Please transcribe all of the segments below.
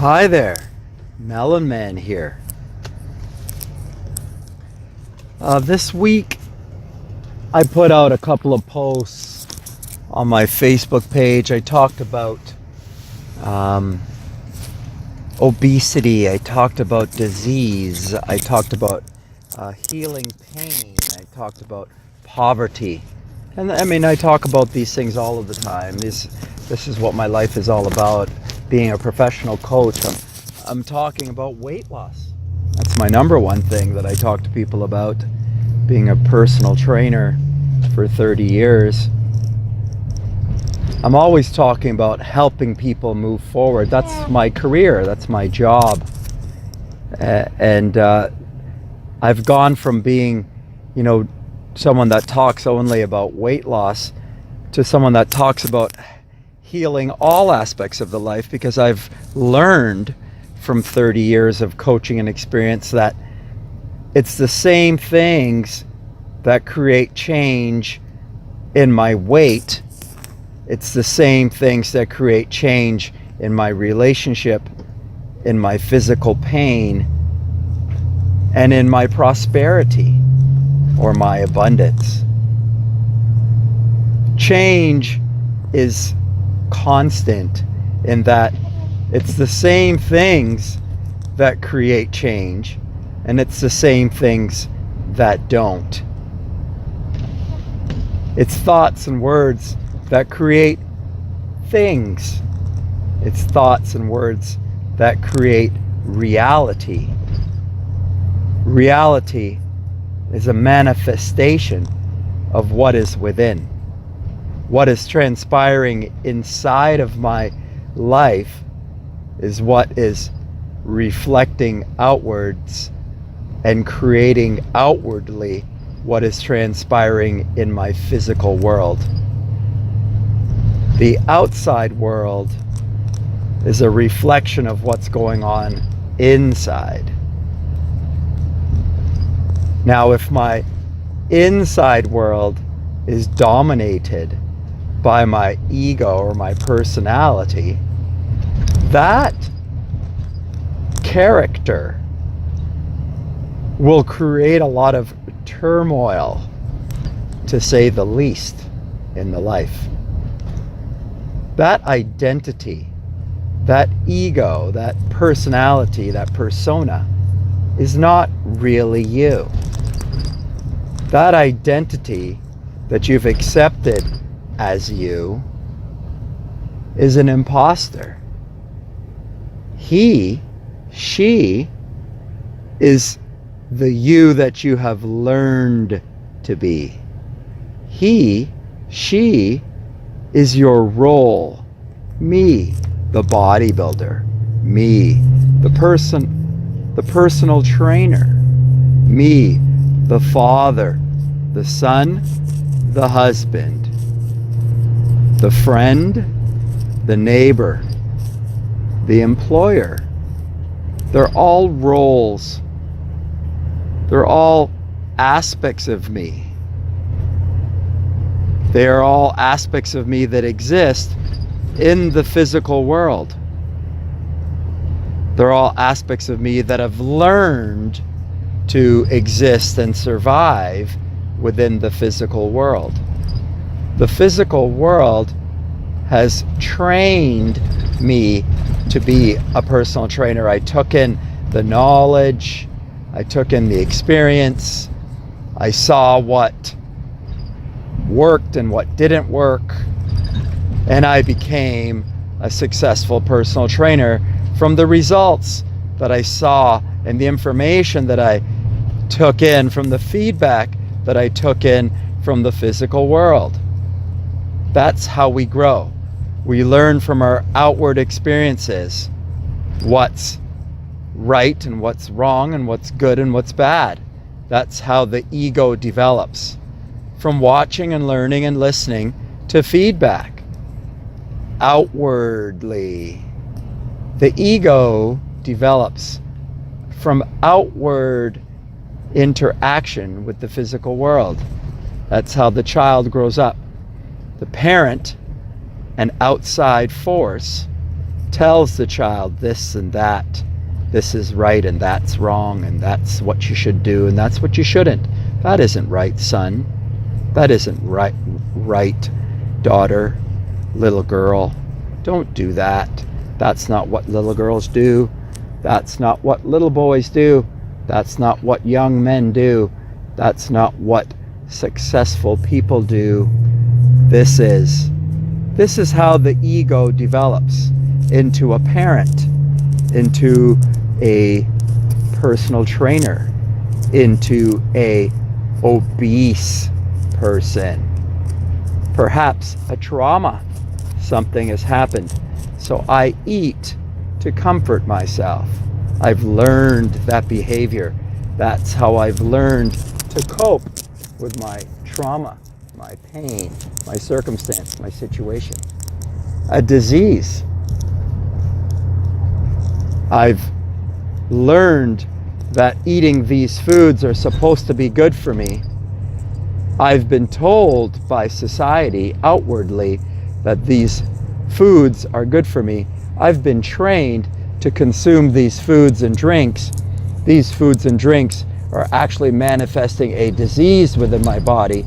Hi there, Melon Man here. This week I put out a couple of posts on my Facebook page. I talked about obesity, I talked about disease, I talked about healing pain, I talked about poverty. And I mean, I talk about these things all of the time. This is what my life is all about. Being a professional coach, I'm talking about weight loss. That's my number one thing that I talk to people about. Being a personal trainer for 30 years, I'm always talking about helping people move forward. That's my career, that's my job. And I've gone from being, someone that talks only about weight loss to someone that talks about healing all aspects of the life, because I've learned from 30 years of coaching and experience that it's the same things that create change in my weight. It's the same things that create change in my relationship, in my physical pain, and in my prosperity or my abundance. Change is constant in that it's the same things that create change, and it's the same things that don't. It's thoughts and words that create things. It's thoughts and words that create reality. Reality is a manifestation of what is within. What is transpiring inside of my life is what is reflecting outwards and creating outwardly what is transpiring in my physical world. The outside world is a reflection of what's going on inside. Now, if my inside world is dominated by my ego or my personality, that character will create a lot of turmoil, to say the least, in the life. That identity, that ego, that personality, that persona is not really you. That identity that you've accepted as you is an imposter. He, she is the you that you have learned to be. He, she is your role. Me, the bodybuilder. Me, the personal trainer. Me, the father, the son, the husband, the friend, the neighbor, the employer. They're all roles. They're all aspects of me. They are all aspects of me that exist in the physical world. They're all aspects of me that have learned to exist and survive within the physical world. The physical world has trained me to be a personal trainer. I took in the knowledge, I took in the experience, I saw what worked and what didn't work, and I became a successful personal trainer from the results that I saw and the information that I took in, from the feedback that I took in from the physical world. That's how we grow. We learn from our outward experiences what's right and what's wrong and what's good and what's bad. That's how the ego develops, from watching and learning and listening to feedback. Outwardly, the ego develops from outward interaction with the physical world. That's how the child grows up. The parent, an outside force, tells the child this and that. This is right and that's wrong, and that's what you should do and that's what you shouldn't. That isn't right, son. That isn't right, daughter, little girl. Don't do that. That's not what little girls do. That's not what little boys do. That's not what young men do. That's not what successful people do. This is how the ego develops into a parent, into a personal trainer, into a obese person. Perhaps a trauma. Something has happened. So I eat to comfort myself. I've learned that behavior. That's how I've learned to cope with my trauma, my pain, my circumstance, my situation. A disease. I've learned that eating these foods are supposed to be good for me. I've been told by society outwardly that these foods are good for me. I've been trained to consume these foods and drinks. These foods and drinks are actually manifesting a disease within my body.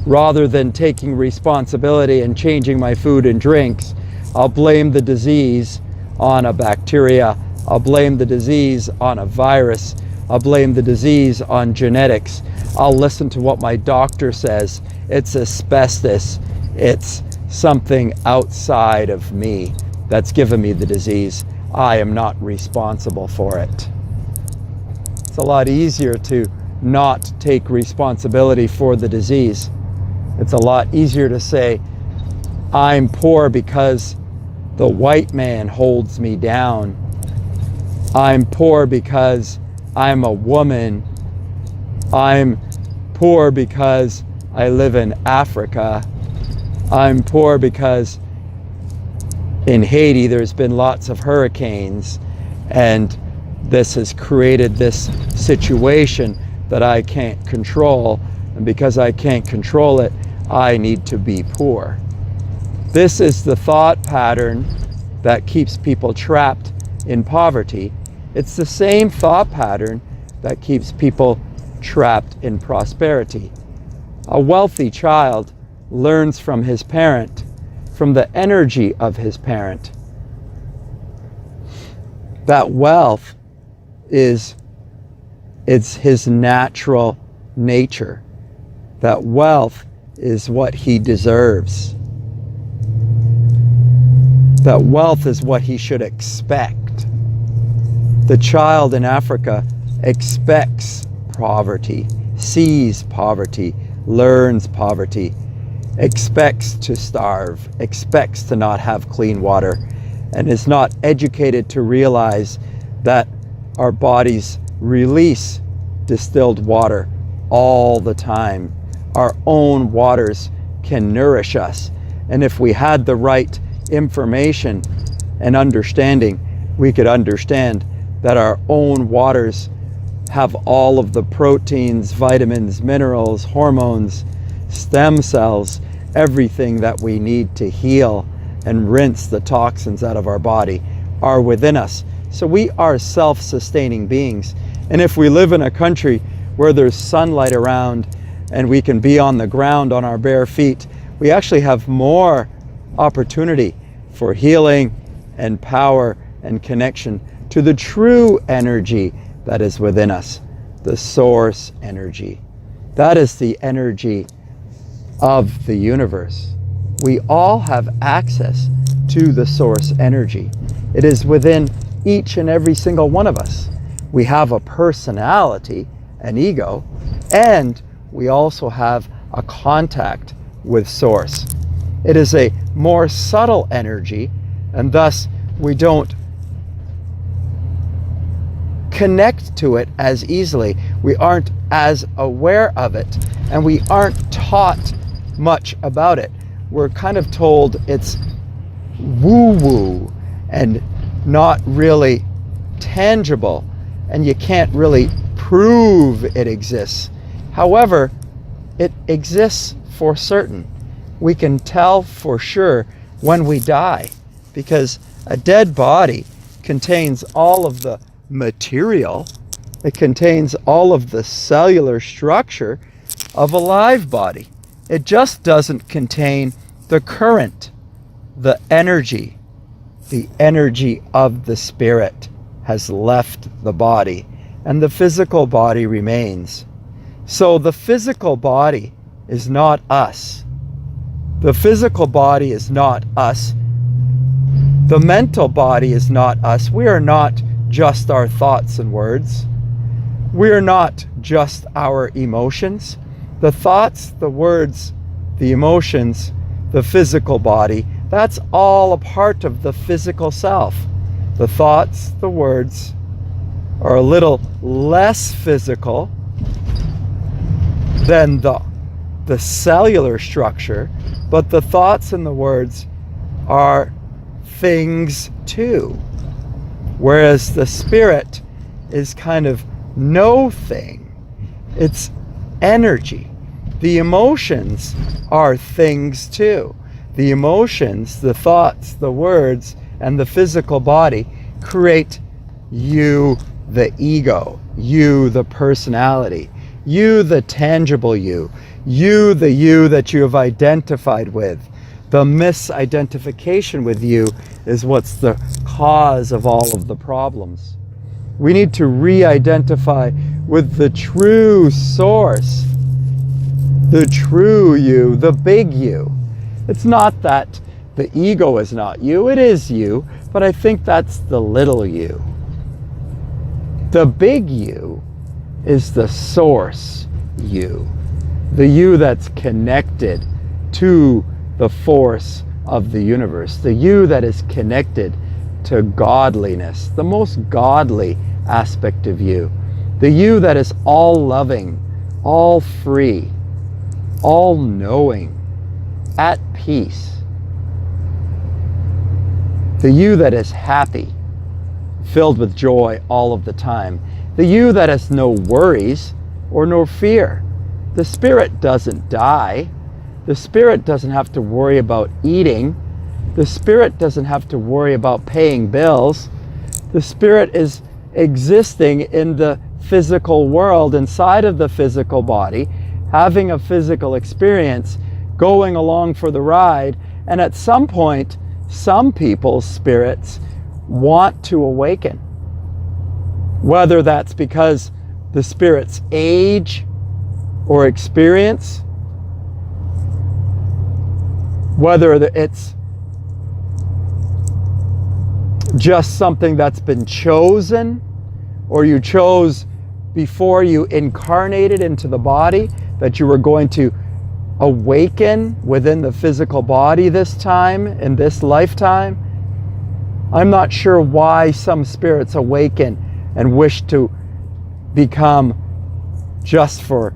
Rather than taking responsibility and changing my food and drinks, I'll blame the disease on a bacteria. I'll blame the disease on a virus. I'll blame the disease on genetics. I'll listen to what my doctor says. It's asbestos. It's something outside of me that's given me the disease. I am not responsible for it. It's a lot easier to not take responsibility for the disease. It's a lot easier to say, I'm poor because the white man holds me down. I'm poor because I'm a woman. I'm poor because I live in Africa. I'm poor because in Haiti there's been lots of hurricanes, and this has created this situation that I can't control, and because I can't control it, I need to be poor. This is the thought pattern that keeps people trapped in poverty. It's the same thought pattern that keeps people trapped in prosperity. A wealthy child learns from his parent, from the energy of his parent. That wealth it's his natural nature. That wealth is what he deserves. That wealth is what he should expect. The child in Africa expects poverty, sees poverty, learns poverty, expects to starve, expects to not have clean water, and is not educated to realize that our bodies release distilled water all the time. Our own waters can nourish us. And if we had the right information and understanding, we could understand that our own waters have all of the proteins, vitamins, minerals, hormones, stem cells, everything that we need to heal and rinse the toxins out of our body are within us. So we are self-sustaining beings. And if we live in a country where there's sunlight around and we can be on the ground on our bare feet, we actually have more opportunity for healing and power and connection to the true energy that is within us, the source energy. That is the energy of the universe. We all have access to the source energy. It is within each and every single one of us. We have a personality, an ego, and we also have a contact with source. It is a more subtle energy, and thus we don't connect to it as easily. We aren't as aware of it, and we aren't taught much about it. We're kind of told it's woo-woo and not really tangible, and you can't really prove it exists. However, it exists for certain. We can tell for sure when we die, because A dead body contains all of the material. It contains all of the cellular structure of a live body. It just doesn't contain the current, the energy. The energy of the spirit has left the body, and the physical body remains. So the physical body is not us. The physical body is not us. The mental body is not us. We are not just our thoughts and words. We are not just our emotions. The thoughts, the words, the emotions, the physical body, that's all a part of the physical self. The thoughts, the words are a little less physical than the cellular structure, but the thoughts and the words are things too. Whereas the spirit is kind of no thing. It's energy. The emotions are things too. The emotions, the thoughts, the words, and the physical body create you, the ego, you, the personality, you, the tangible you that you have identified with. The misidentification with you is what's the cause of all of the problems. We need to re-identify with the true source, the true you, the big you. It's not that the ego is not you, it is you, but I think that's the little you. The big you is the source you, the you that's connected to the force of the universe, the you that is connected to godliness, the most godly aspect of you, the you that is all loving, all free, all knowing, at peace, the you that is happy, filled with joy all of the time, the you that has no worries or no fear. The spirit doesn't die. The spirit doesn't have to worry about eating. The spirit doesn't have to worry about paying bills. The spirit is existing in the physical world, inside of the physical body, having a physical experience, going along for the ride, and at some point, some people's spirits want to awaken. Whether that's because the spirits age or experience, whether it's just something that's been chosen, or you chose before you incarnated into the body that you were going to awaken within the physical body this time, in this lifetime. I'm not sure why some spirits awaken and wish to become, just for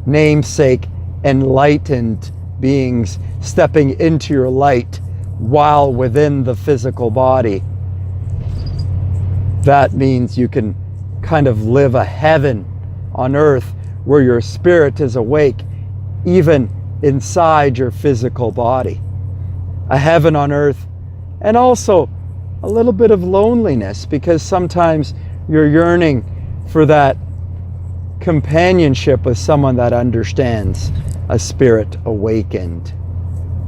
namesake, enlightened beings stepping into your light while within the physical body. That means you can kind of live a heaven on earth where your spirit is awake even inside your physical body. A heaven on earth, and also a little bit of loneliness, because sometimes you're yearning for that companionship with someone that understands, a spirit awakened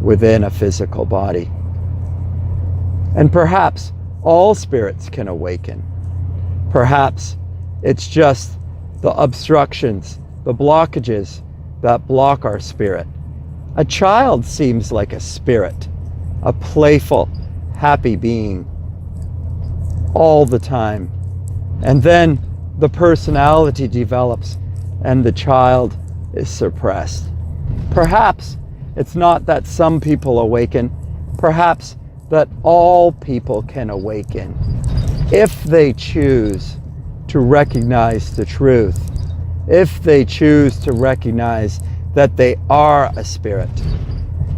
within a physical body. And perhaps all spirits can awaken. Perhaps it's just the obstructions, the blockages that block our spirit. A child seems like a spirit, a playful, happy being all the time. And then the personality develops and the child is suppressed. Perhaps it's not that some people awaken, perhaps that all people can awaken if they choose to recognize the truth, if they choose to recognize that they are a spirit,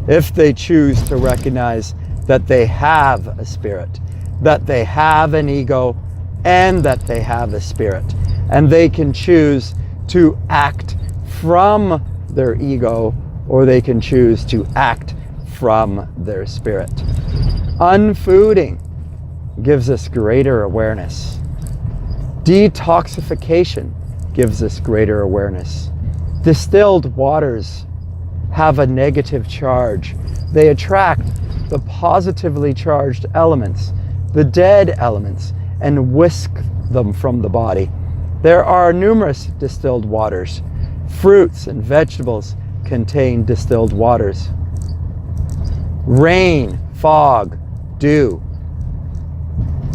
if they choose to recognize that they have a spirit, that they have an ego, and that they have a spirit, and they can choose to act from their ego, or they can choose to act from their spirit. Unfooding gives us greater awareness. Detoxification gives us greater awareness. Distilled waters have a negative charge. They attract the positively charged elements, the dead elements, and whisk them from the body. There are numerous distilled waters. Fruits and vegetables contain distilled waters. Rain, fog, dew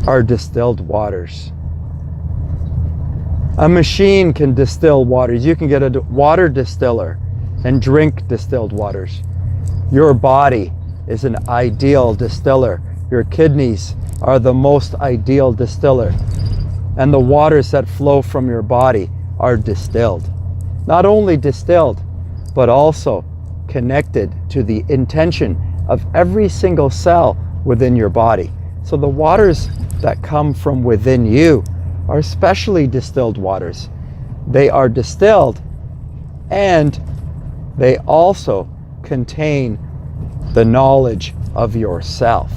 are distilled waters. A machine can distill waters. You can get a water distiller and drink distilled waters. Your body is an ideal distiller. Your kidneys are the most ideal distiller. And the waters that flow from your body are distilled. Not only distilled, but also connected to the intention of every single cell within your body. So the waters that come from within you are specially distilled waters. They are distilled, and they also contain the knowledge of yourself.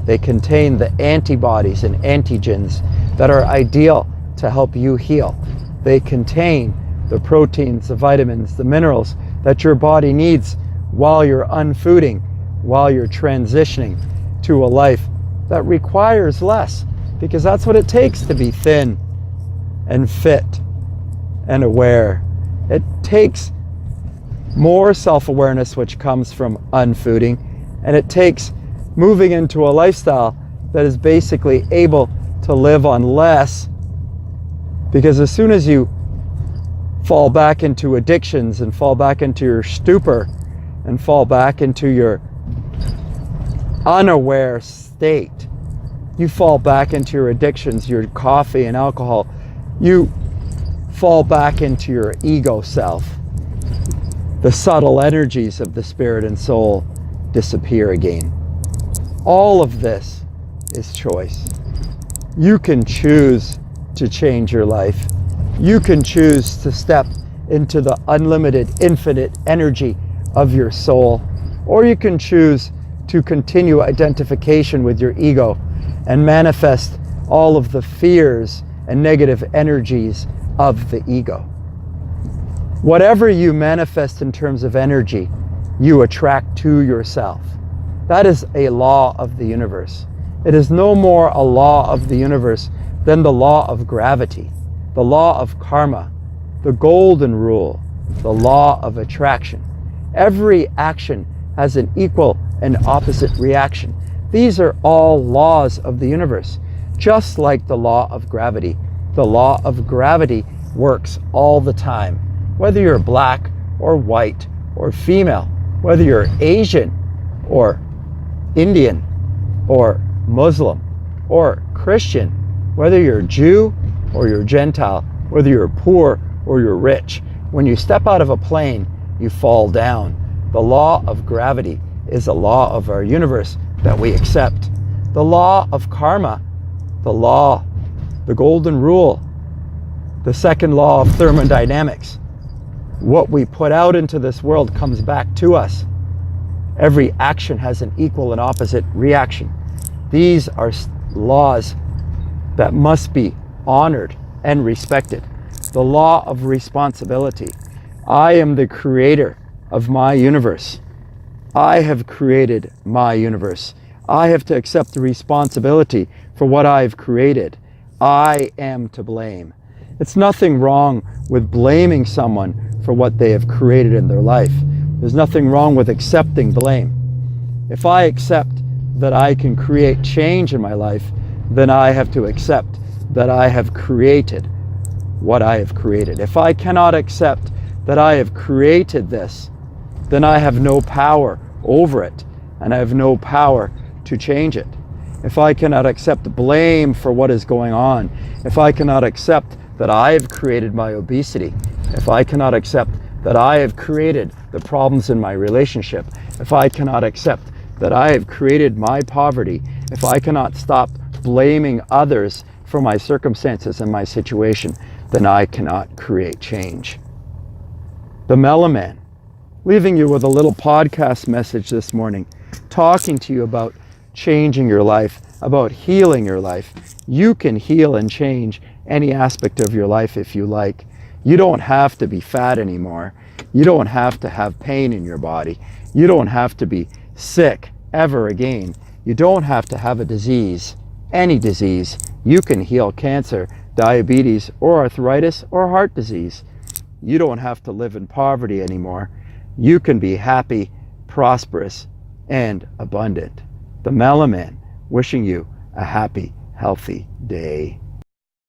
They contain the antibodies and antigens that are ideal to help you heal. They contain the proteins, the vitamins, the minerals that your body needs while you're unfooding, while you're transitioning to a life that requires less, because that's what it takes to be thin and fit and aware. It takes more self-awareness, which comes from unfooding, and it takes moving into a lifestyle that is basically able to live on less, because as soon as you fall back into addictions and fall back into your stupor and fall back into your unaware state, you fall back into your addictions, your coffee and alcohol, you fall back into your ego self. The subtle energies of the spirit and soul disappear again. All of this is choice. You can choose to change your life. You can choose to step into the unlimited, infinite energy of your soul, or you can choose to continue identification with your ego and manifest all of the fears and negative energies of the ego. Whatever you manifest in terms of energy, you attract to yourself. That is a law of the universe. It is no more a law of the universe than the law of gravity, the law of karma, the golden rule, the law of attraction. Every action has an equal and opposite reaction. These are all laws of the universe, just like the law of gravity. The law of gravity works all the time, whether you're black or white or female, whether you're Asian or Indian or Muslim or Christian, whether you're Jew or you're Gentile, whether you're poor or you're rich. When you step out of a plane, you fall down. The law of gravity is a law of our universe that we accept. The law of karma, the golden rule, the second law of thermodynamics. What we put out into this world comes back to us. Every action has an equal and opposite reaction. These are laws that must be honored and respected. The law of responsibility. I am the creator of my universe. I have created my universe. I have to accept the responsibility for what I've created. I am to blame. It's nothing wrong with blaming someone for what they have created in their life. There's nothing wrong with accepting blame. If I accept that I can create change in my life, then I have to accept that I have created what I have created. If I cannot accept that I have created this, then I have no power over it, and I have no power to change it. If I cannot accept blame for what is going on, if I cannot accept that I have created my obesity, if I cannot accept that I have created the problems in my relationship, if I cannot accept that I have created my poverty, if I cannot stop blaming others for my circumstances and my situation, then I cannot create change. The Mellow Man, leaving you with a little podcast message this morning, talking to you about changing your life, about healing your life. You can heal and change any aspect of your life if you like. You don't have to be fat anymore. You don't have to have pain in your body. You don't have to be sick ever again. You don't have to have a disease, any disease. You can heal cancer, diabetes, or arthritis, or heart disease. You don't have to live in poverty anymore. You can be happy, prosperous, and abundant. The Mellow Man, wishing you a happy, healthy day.